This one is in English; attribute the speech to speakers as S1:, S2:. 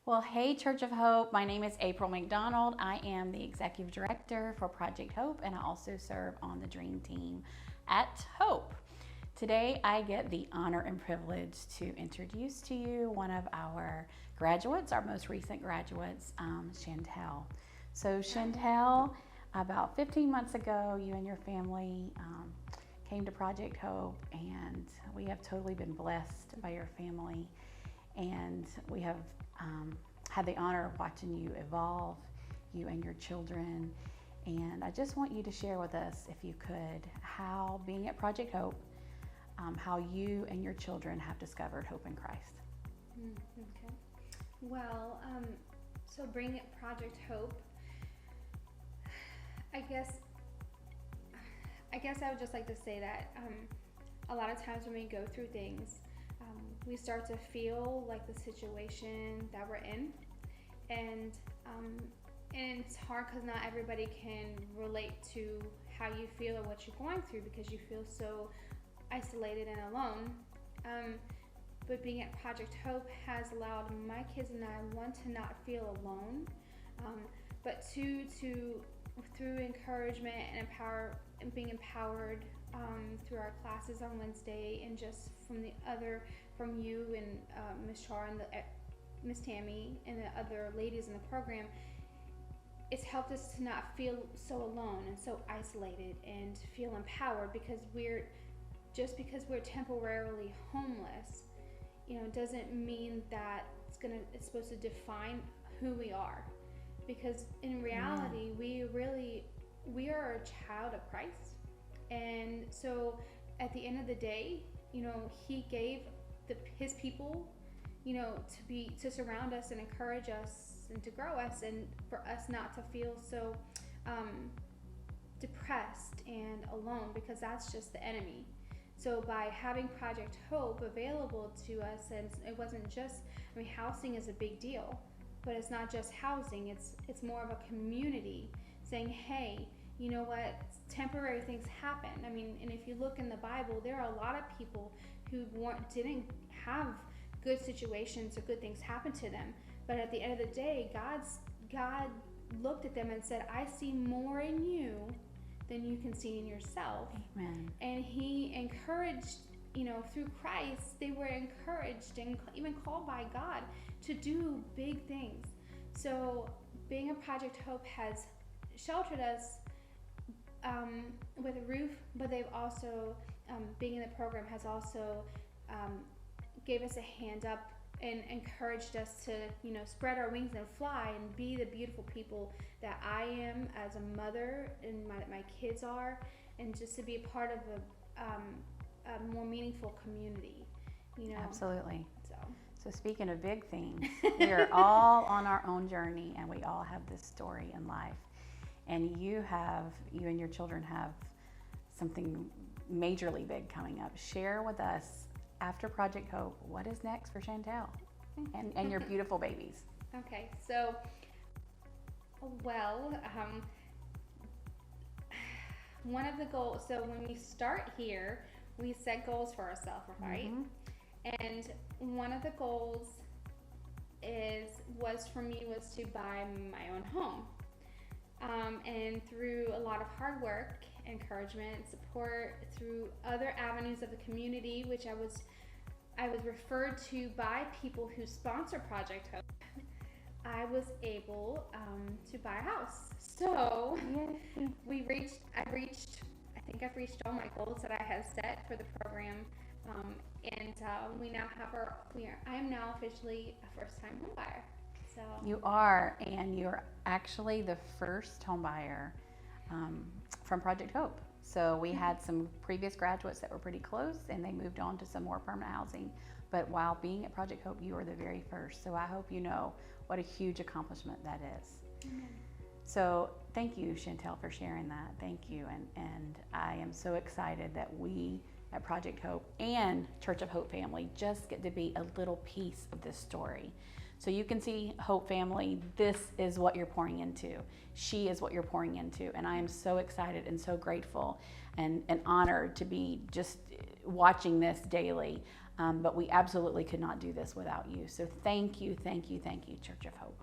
S1: Well, hey, Church of Hope. My name is April McDonald. I am the Executive Director for Project Hope, and I also serve on the Dream Team at Hope. Today, I get the honor and privilege to introduce to you one of our graduates, our most recent graduates, Shantel. So, Shantel, about 15 months ago, you and your family came to Project Hope, and we have totally been blessed by your family. And we have had the honor of watching you evolve, you and your children. And I just want you to share with us, if you could, how being at Project Hope, how you and your children have discovered hope in Christ.
S2: Okay. Well, so being at Project Hope, I guess I would just like to say that a lot of times when we go through things, we start to feel like the situation that we're in, and it's hard because not everybody can relate to how you feel or what you're going through because you feel so isolated and alone. But being at Project Hope has allowed my kids and I, one, to not feel alone, but two, through encouragement and being empowered through our classes on Wednesday, and just from you and Miss Char and Miss Tammy and the other ladies in the program, it's helped us to not feel so alone and so isolated, and to feel empowered, because we're temporarily homeless, doesn't mean that it's supposed to define who we are, because in reality, we are a child of Christ. And so at the end of the day, he gave his people, to surround us and encourage us and to grow us, and for us not to feel so depressed and alone, because that's just the enemy. So by having Project Hope available to us, and it wasn't just, housing is a big deal, but it's not just housing, it's more of a community saying, hey, you know what, temporary things happen. And if you look in the Bible, there are a lot of people who didn't have good situations or good things happen to them, but at the end of the day, God looked at them and said, I see more in you than you can see in yourself.
S1: Amen.
S2: And he encouraged, through Christ, they were encouraged and even called by God to do big things. So being a Project Hope has sheltered us with a roof, but they've also, being in the program has also gave us a hand up and encouraged us to, spread our wings and fly and be the beautiful people that I am as a mother and my kids are, and just to be a part of a more meaningful community,
S1: Absolutely. So speaking of big things, we are all on our own journey, and we all have this story in life. And you and your children have something majorly big coming up. Share with us, after Project Hope, what is next for Shantel and your beautiful babies?
S2: Okay, so, one of the goals, so when we start here, we set goals for ourselves, right? Mm-hmm. And one of the goals was to buy my own home. And through a lot of hard work, encouragement, support, through other avenues of the community, which I was referred to by people who sponsor Project Hope, I was able to buy a house. So I've reached all my goals that I had set for the program, and I am now officially a first-time home buyer. So
S1: you are, and you're actually the first home buyer from Project Hope. So we had some previous graduates that were pretty close, and they moved on to some more permanent housing. But while being at Project Hope, you were the very first. So I hope you know what a huge accomplishment that is.
S2: Amen.
S1: So thank you, Shantel, for sharing that. Thank you. And I am so excited that we at Project Hope and Church of Hope family just get to be a little piece of this story. So you can see, Hope family, this is what you're pouring into. She is what you're pouring into. And I am so excited and so grateful and honored to be just watching this daily. But we absolutely could not do this without you. So thank you, thank you, thank you, Church of Hope.